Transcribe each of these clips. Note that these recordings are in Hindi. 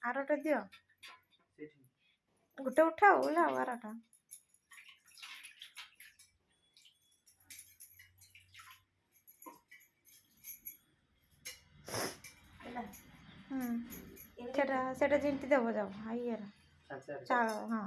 आरटा दियो गोटे उठाओ ओल्हाओ आरटा सेटा जिंटी देव जाओ ये चाल हाँ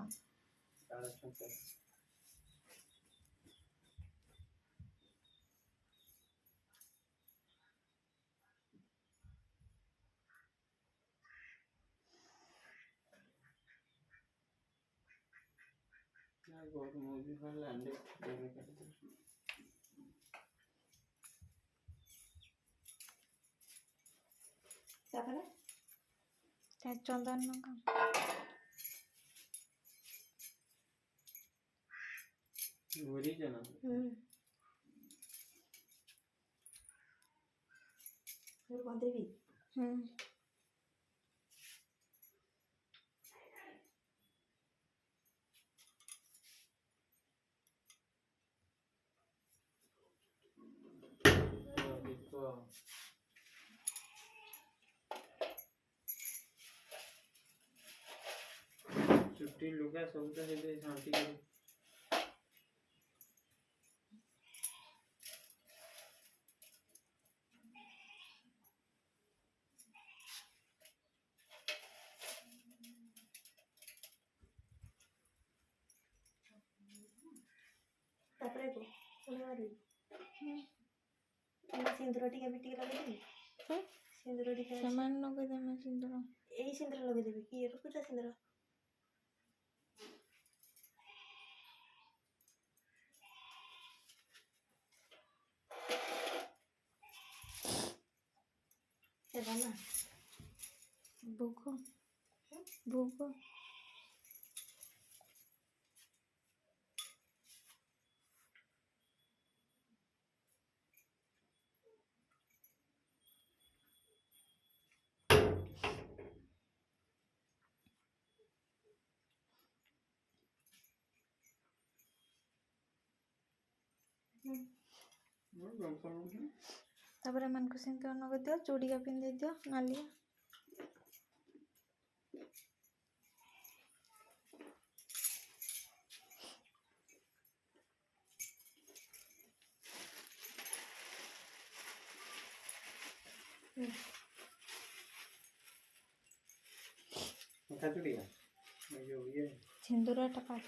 चंदन देवी छुट्टी लुगा सब तो हे शांति करी तापरे को मारी सिंदूर टिके भी टिके लगे देबी सिंदूर टिके समान लगे देमे सिंदूर एई सिंदूर लगे देबी कि रुकुटा सिंदूर ना भूखो भूखो तापर मन को सिंदूर नगे दियो चूड़ी का पिन दे दियो नालिया सिंदूर टका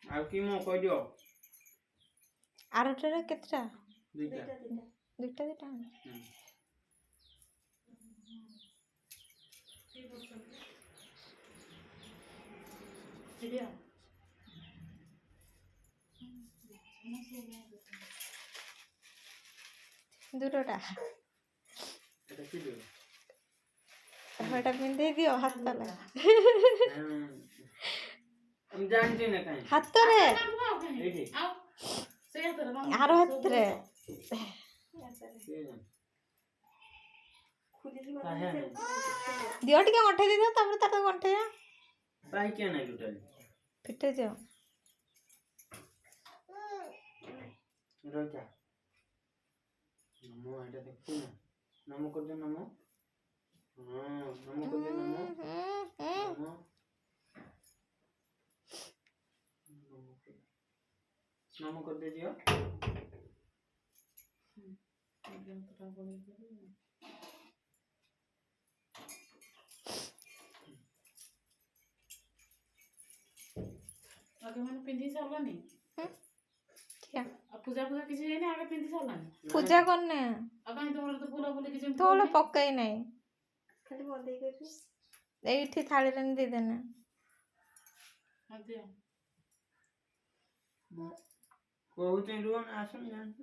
आ की मो कह दियो आरटा केतटा दुईटा दुईटा दूरटा এটা কি দিও हटा पिन दे दियो हाथ तले हम जानते ना कहीं हाथ रे एठी आरो हाथ रे दियो टिके गंठे दे दियो तापर तार गंठे पाई क्या नहीं टोटल फिटे जाओ रोजा नमो এটা দেখো না नमो कर दो नमो हां नमो कर दो नमो नमो नमो कर दे दियो आगे मैंने पिंदी सालानी क्या पूजा पूजा किसी ने आगे पिंदी सालानी पूजा करने आगे तो बोले तो पूरा बोले किसी तो बोले पक्का ही नहीं खाली बंद ही कर एठी थाली रे दे देना हां दिया कहते रुन आसन जान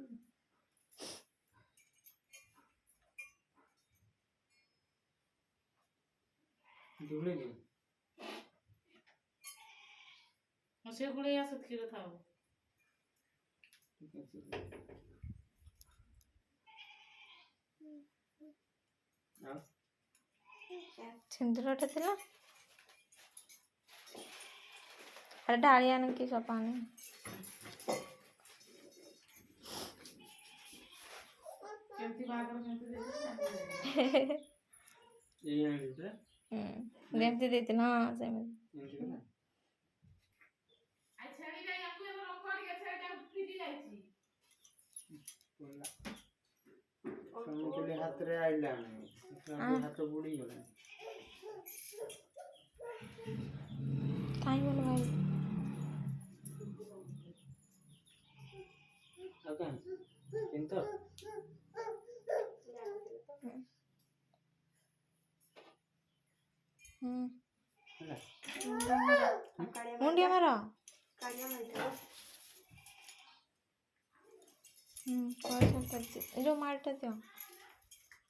दूले दे मुझे गुड़े या सत किलो था सिंदूरटा थिला अरे डालिया ने की सब पानी କେମିତି ବାହାଘର କେମିତି ଦେଇଥିଲେ ଏଇ ଆଣିଥିଲେ ଯେମିତି ଦେଇଥିଲି ହଁ ସେମିତି ଏମିତି ହେଲା ଆଇ ଛେଳି ଗାଈ ଆକୁ ଏବେ ରଖ ଟିକେ ଛେଳିଟା ଫିଟି ଯାଇଛି ସମୁତଲେ ହାତରେ ଆଇଲା ହାତ ବୁଡିଗଲା କାଇଁ ବୋଲ ଭାଇ ଆଉ କାଇଁ କିନ୍ତୁ ହେଲା मुंडिया मारो कौन सा जो मारटा दियो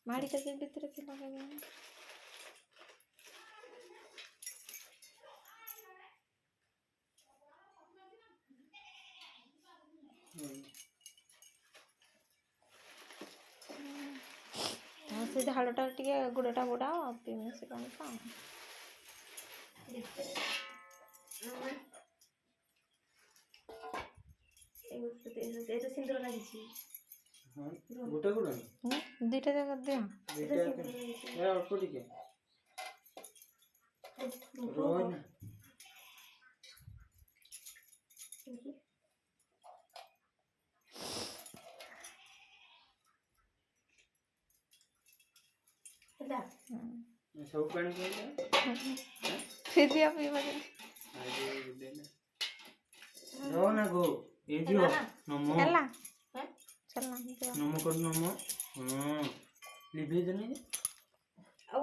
मारी का भीतर थी लगा से झाड़टा टे गोड़टा बुड़ा से कौन सा सिंदूर लगी गोटे गोटे दुईटा जगह दियो अल्प टिके रोना सब पानी फिर भी आप ये रो ना गो ए दियो नमो चलना नमो कर नमो हां लिभे जने